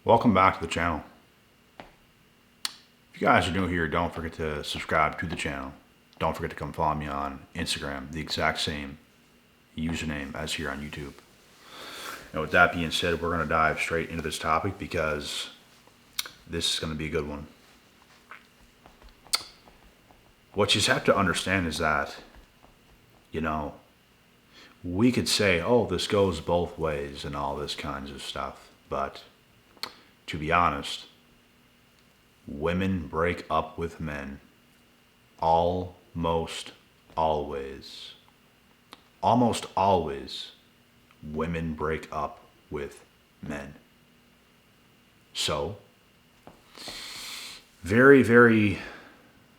Welcome back to the channel. If you guys are new here, don't forget to subscribe to the channel. Don't forget to come follow me on Instagram, the exact same username as here on YouTube. And with that being said, we're going to dive straight into this topic because this is going to be a good one. What you just have to understand is that, we could say, oh, this goes both ways and all this kinds of stuff. But to be honest, women break up with men almost always. Almost always, women break up with men. So, very, very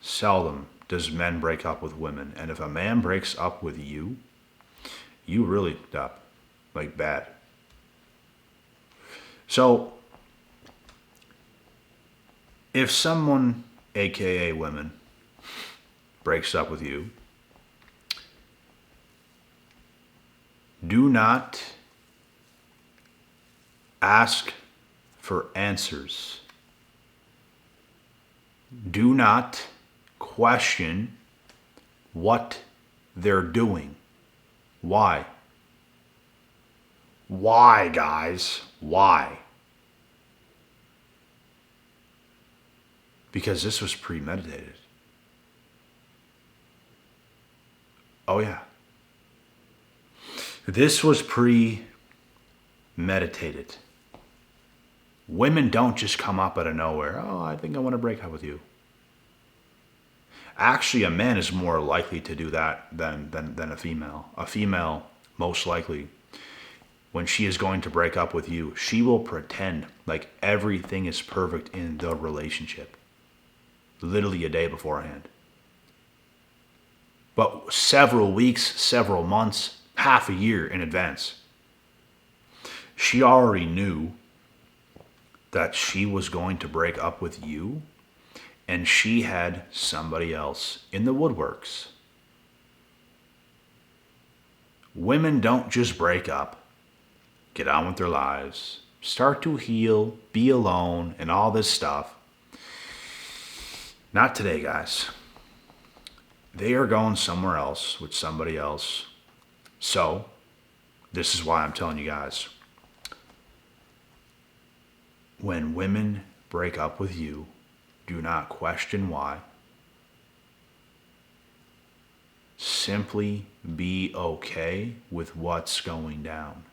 seldom does men break up with women. And if a man breaks up with you, you really up, like bad. So, if someone, aka women, breaks up with you, do not ask for answers. Do not question what they're doing. Why? Why, guys? Why? Because this was premeditated. Oh, yeah. This was premeditated. Women don't just come up out of nowhere. Oh, I think I want to break up with you. Actually, a man is more likely to do that than a female. A female, most likely, when she is going to break up with you, she will pretend like everything is perfect in the relationship. Literally a day beforehand. But several weeks, several months, half a year in advance, she already knew that she was going to break up with you, and she had somebody else in the woodworks. Women don't just break up, get on with their lives, start to heal, be alone, and all this stuff. Not today, guys. They are going somewhere else with somebody else. So, this is why I'm telling you guys. When women break up with you, do not question why. Simply be okay with what's going down.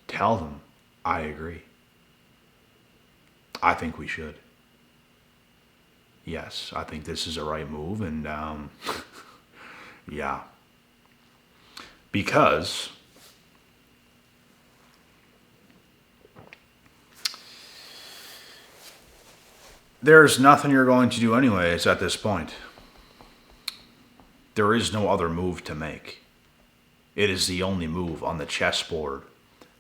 Tell them, I agree. I think we should. Yes, I think this is a right move, and yeah. Because there's nothing you're going to do anyways at this point. There is no other move to make. It is the only move on the chessboard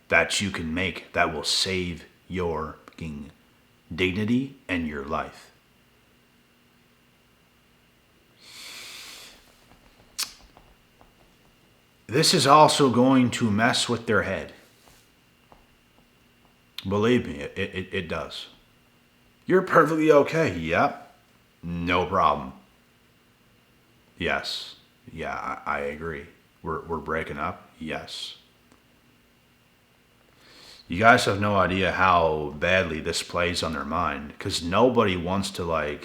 that you can make that will save your dignity and your life. This is also going to mess with their head. Believe me, it does. You're perfectly okay. Yep. No problem. Yes. Yeah, I agree. We're breaking up. Yes. You guys have no idea how badly this plays on their mind, because nobody wants to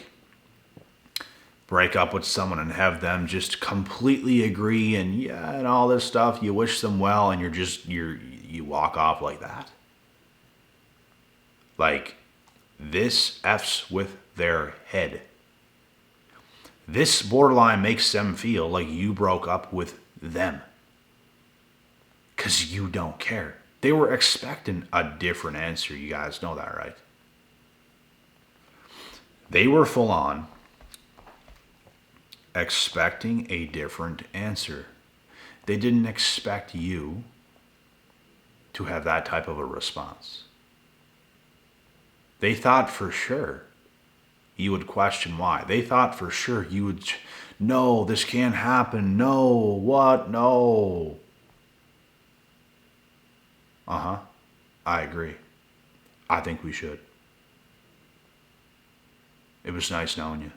break up with someone and have them just completely agree and all this stuff. You wish them well and you walk off like that. Like, this F's with their head. This borderline makes them feel like you broke up with them. Because you don't care. They were expecting a different answer. You guys know that, right? They were full on expecting a different answer. They didn't expect you to have that type of a response. They thought for sure you would question why. They thought for sure you would, no, this can't happen. No, what? No. Uh-huh. I agree. I think we should. It was nice knowing you.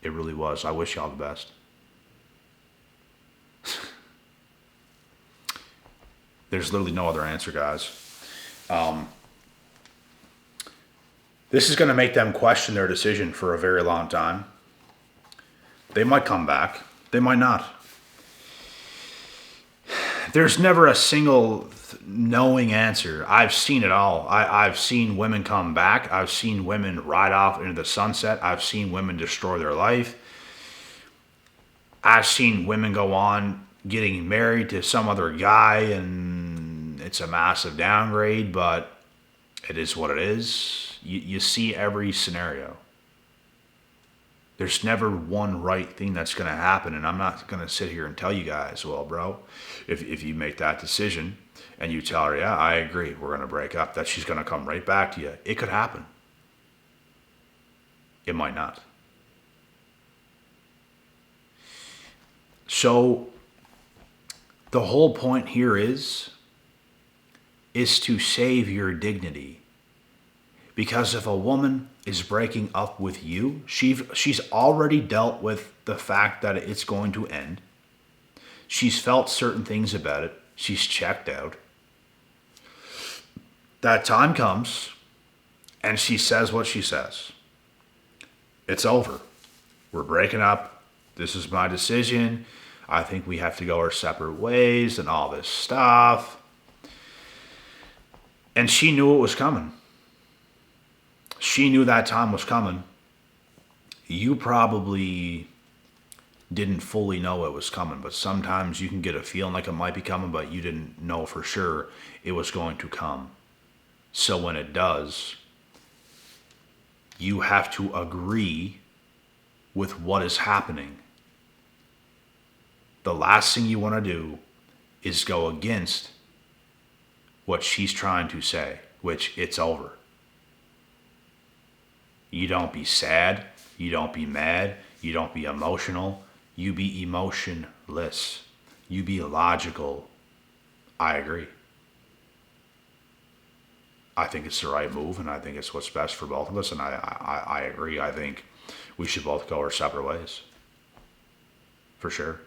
It really was. I wish y'all the best. There's literally no other answer, guys. This is going to make them question their decision for a very long time. They might come back. They might not. There's never a single knowing answer. I've seen it all. I've seen women come back. I've seen women ride off into the sunset. I've seen women destroy their life. I've seen women go on getting married to some other guy and it's a massive downgrade, but it is what it is. You see every scenario. There's never one right thing that's going to happen. And I'm not going to sit here and tell you guys, well, bro, if you make that decision and you tell her, yeah, I agree, we're going to break up, that she's going to come right back to you. It could happen. It might not. So the whole point here is to save your dignity. Because if a woman is breaking up with you, she's already dealt with the fact that it's going to end. She's felt certain things about it. She's checked out. That time comes, and she says what she says. It's over. We're breaking up. This is my decision. I think we have to go our separate ways and all this stuff. And she knew it was coming. She knew that time was coming. You probably didn't fully know it was coming, but sometimes you can get a feeling like it might be coming, but you didn't know for sure it was going to come. So when it does, you have to agree with what is happening. The last thing you want to do is go against what she's trying to say, which it's over. You don't be sad. You don't be mad. You don't be emotional. You be emotionless. You be logical. I agree. I think it's the right move, and I think it's what's best for both of us, and I agree. I think we should both go our separate ways. For sure.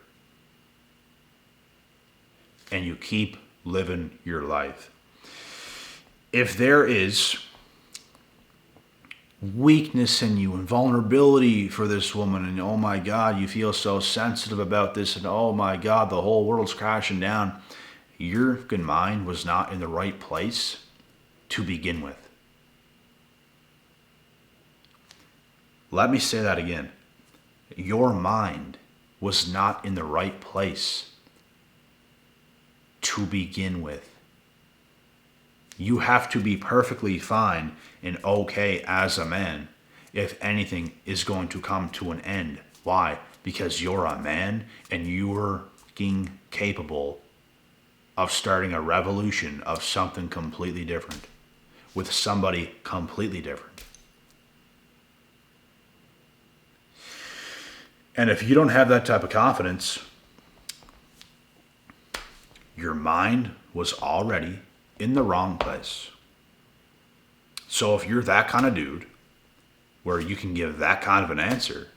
And you keep living your life. If there is weakness in you and vulnerability for this woman, and oh my God, you feel so sensitive about this, and oh my God, the whole world's crashing down, your good mind was not in the right place to begin with. Let me say that again. Your mind was not in the right place to begin with. You have to be perfectly fine and okay as a man if anything is going to come to an end. Why? Because you're a man and you're capable of starting a revolution of something completely different with somebody completely different. And if you don't have that type of confidence, your mind was already in the wrong place. So if you're that kind of dude where you can give that kind of an answer,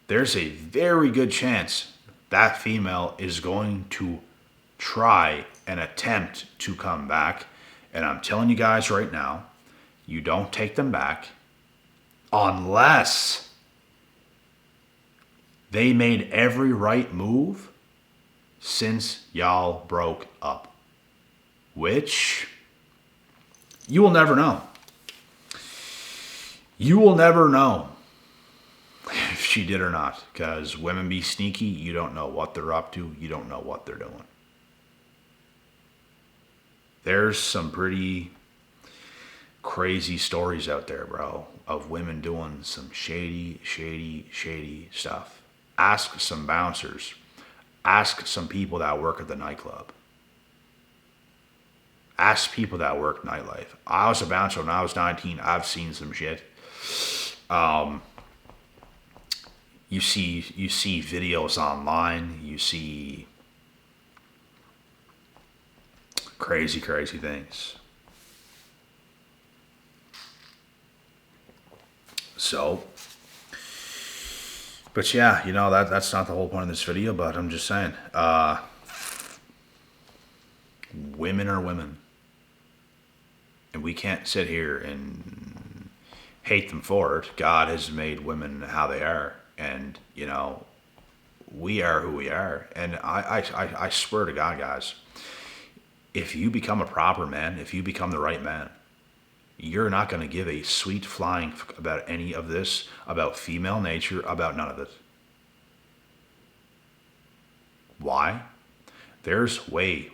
there's a very good chance that female is going to try and attempt to come back. And I'm telling you guys right now, you don't take them back unless they made every right move since y'all broke up. Which you will never know. You will never know if she did or not, because women be sneaky. You don't know what they're up to. You don't know what they're doing. There's some pretty crazy stories out there, bro, of women doing some shady stuff. Ask some bouncers. Ask some people that work at the nightclub. Ask people that work nightlife. I was a bouncer when I was 19. I've seen some shit. You see videos online. You see crazy, crazy things. So, but yeah, that's not the whole point of this video, but I'm just saying, women are women. And we can't sit here and hate them for it. God has made women how they are. And, we are who we are. And I swear to God, guys, if you become a proper man, if you become the right man, you're not going to give a sweet flying about any of this, about female nature, about none of it. Why? There's way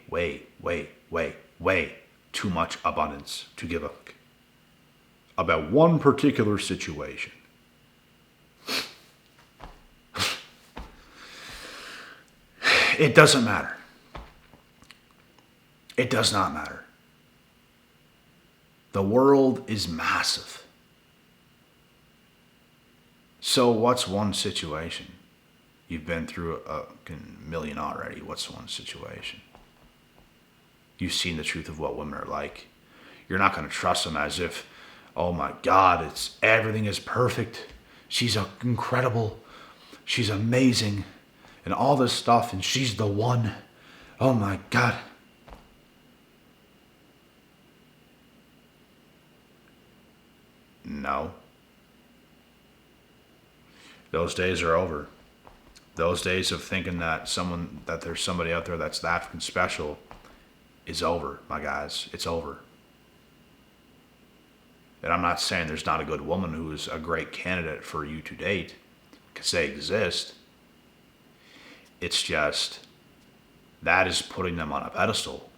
too much abundance to give up about one particular situation. It doesn't matter. It does not matter. The world is massive. So what's one situation? You've been through a million already. What's one situation? You've seen the truth of what women are like. You're not going to trust them as if, oh my God, everything is perfect. She's incredible. She's amazing. And all this stuff, and she's the one. Oh my God. No. Those days are over. Those days of thinking that there's somebody out there that's that fucking special is over, my guys. It's over. And I'm not saying there's not a good woman who is a great candidate for you to date, because they exist. It's just, that is putting them on a pedestal.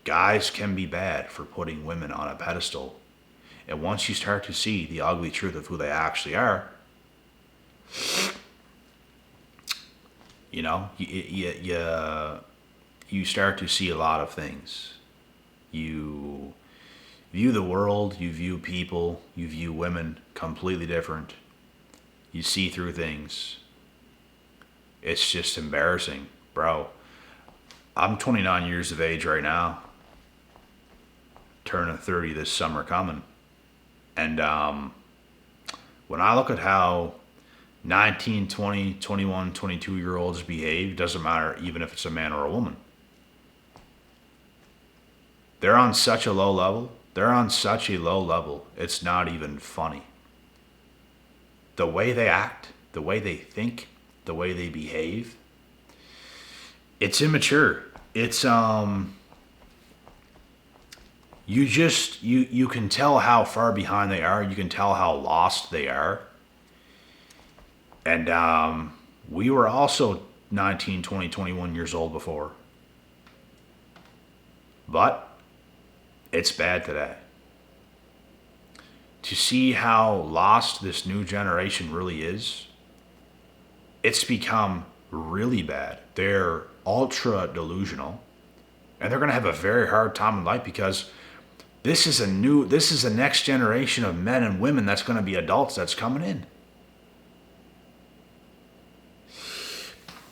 Guys can be bad for putting women on a pedestal. And once you start to see the ugly truth of who they actually are, you start to see a lot of things. You view the world, you view people, you view women completely different. You see through things. It's just embarrassing, bro. I'm 29 years of age right now. Turning 30 this summer coming. And when I look at how 19, 20, 21, 22-year-olds behave, doesn't matter even if it's a man or a woman. They're on such a low level. It's not even funny. The way they act, the way they think, the way they behave, it's immature. It's you can tell how far behind they are. You can tell how lost they are. And we were also 19, 20, 21 years old before. But it's bad today. To see how lost this new generation really is, it's become really bad. They're ultra delusional, and they're going to have a very hard time in life, because this is the next generation of men and women that's going to be adults that's coming in.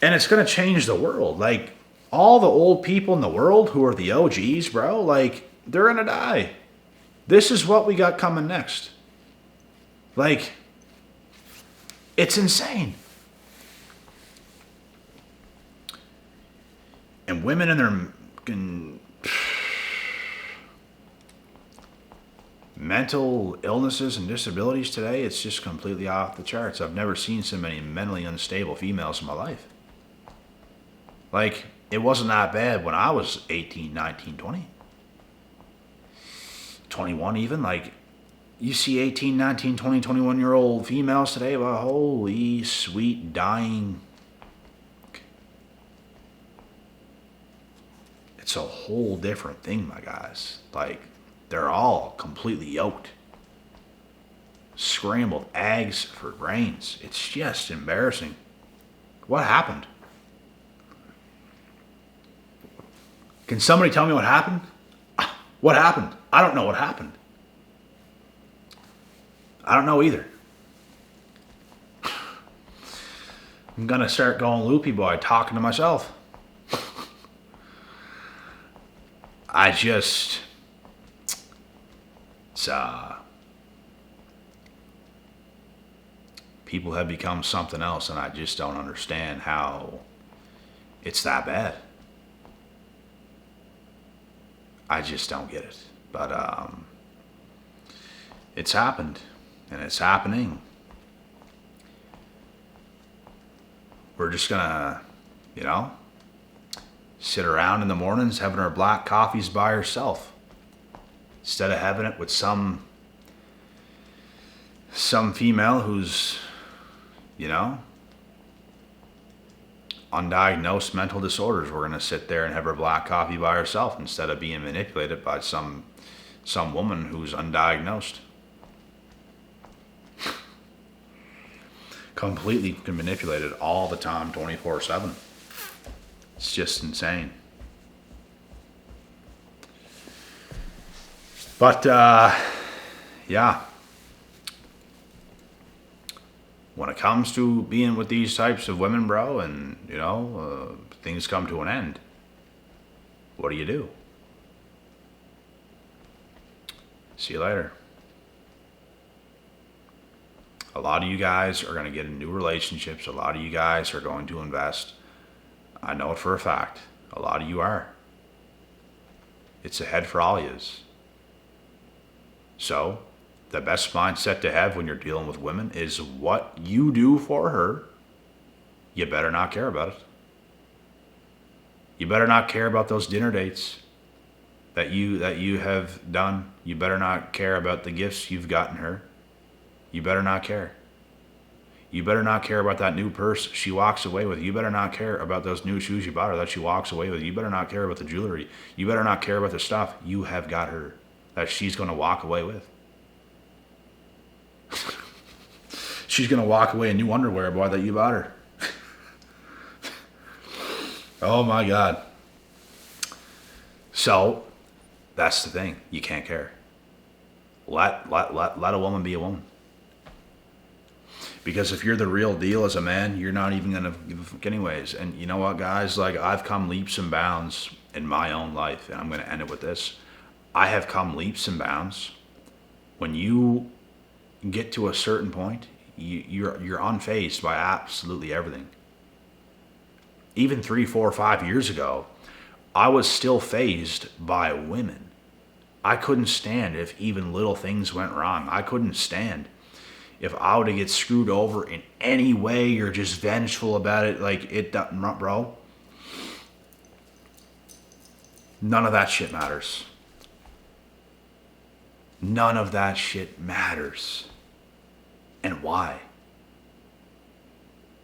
And it's going to change the world. Like, all the old people in the world who are the OGs, bro, like, they're going to die. This is what we got coming next. Like, it's insane. And women and their mental illnesses and disabilities today, it's just completely off the charts. I've never seen so many mentally unstable females in my life. Like, it wasn't that bad when I was 18, 19, 20. 21 even. Like, you see 18, 19, 20, 21-year-old females today, well, holy sweet dying. It's a whole different thing, my guys. Like, they're all completely yoked. Scrambled eggs for brains. It's just embarrassing. What happened? Can somebody tell me what happened? What happened? I don't know what happened. I don't know either. I'm going to start going loopy boy, talking to myself. I just, it's, people have become something else, and I just don't understand how it's that bad. I just don't get it. But it's happened, and it's happening. We're just gonna, you know, sit around in the mornings having our black coffees by ourselves instead of having it with some female who's, you know, undiagnosed mental disorders. We're gonna sit there and have our black coffee by ourselves instead of being manipulated by some woman who's undiagnosed. Completely manipulated all the time, 24/7. It's just insane. But yeah, when it comes to being with these types of women, bro, and you know, things come to an end, what do? See you later. A lot of you guys are going to get in new relationships. A lot of you guys are going to invest. I know it for a fact. A lot of you are. It's ahead for all yous. So, the best mindset to have when you're dealing with women is what you do for her, you better not care about it. You better not care about those dinner dates that you have done. You better not care about the gifts you've gotten her. You better not care. You better not care about that new purse she walks away with. You better not care about those new shoes you bought her that she walks away with. You better not care about the jewelry. You better not care about the stuff you have got her that she's going to walk away with. She's going to walk away in new underwear, boy, that you bought her. Oh my God. So, that's the thing. You can't care. Let a woman be a woman. Because if you're the real deal as a man, you're not even going to give a fuck anyways. And you know what, guys? Like, I've come leaps and bounds in my own life. And I'm going to end it with this. I have come leaps and bounds. When you get to a certain point, you're unfazed by absolutely everything. Even 3, 4, 5 years ago, I was still fazed by women. I couldn't stand if even little things went wrong. I couldn't stand if I were to get screwed over in any way. You're just vengeful about it. Like, it doesn't, bro. None of that shit matters. None of that shit matters. And why?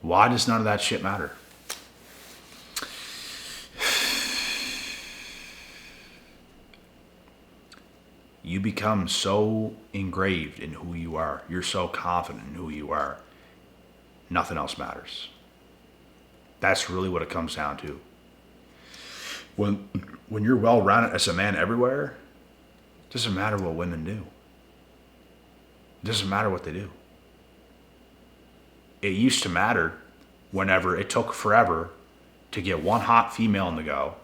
Why does none of that shit matter? You become so engraved in who you are. You're so confident in who you are. Nothing else matters. That's really what it comes down to. When you're well-rounded as a man everywhere, it doesn't matter what women do. It doesn't matter what they do. It used to matter whenever it took forever to get one hot female in the go.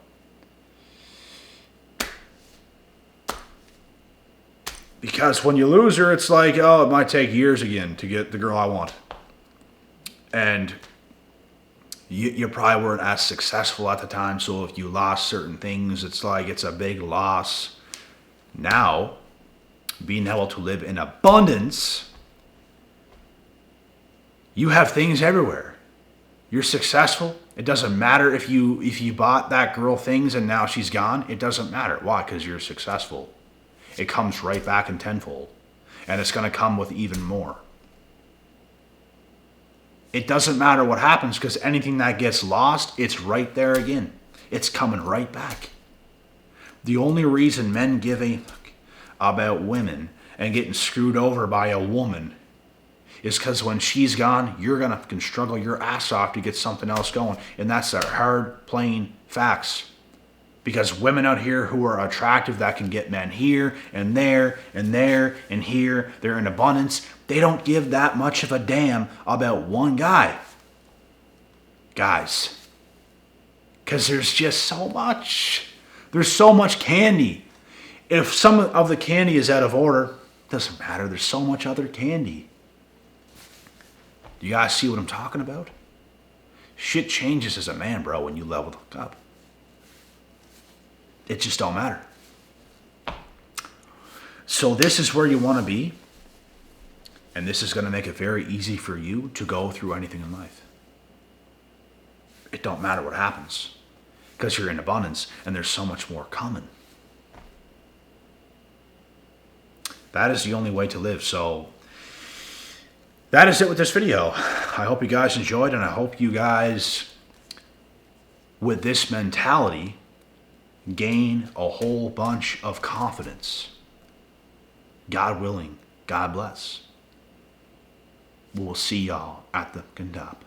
Because when you lose her, it's like, oh, it might take years again to get the girl I want. And you probably weren't as successful at the time, so if you lost certain things, it's like it's a big loss. Now, being able to live in abundance, you have things everywhere. You're successful. It doesn't matter if you bought that girl things and now she's gone. It doesn't matter. Why? Because you're successful. It comes right back in tenfold. And it's going to come with even more. It doesn't matter what happens because anything that gets lost, it's right there again. It's coming right back. The only reason men give a fuck about women and getting screwed over by a woman is because when she's gone, you're going to fucking struggle your ass off to get something else going. And that's the hard, plain facts. Because women out here who are attractive that can get men here and there and there and here, they're in abundance. They don't give that much of a damn about one guy. Guys. Because there's just so much. There's so much candy. If some of the candy is out of order, doesn't matter. There's so much other candy. Do you guys see what I'm talking about? Shit changes as a man, bro, when you level up. It just don't matter. So this is where you want to be. And this is going to make it very easy for you to go through anything in life. It don't matter what happens. Because you're in abundance and there's so much more coming. That is the only way to live. So that is it with this video. I hope you guys enjoyed, and I hope you guys, with this mentality, gain a whole bunch of confidence. God willing, God bless. We will see y'all at the top.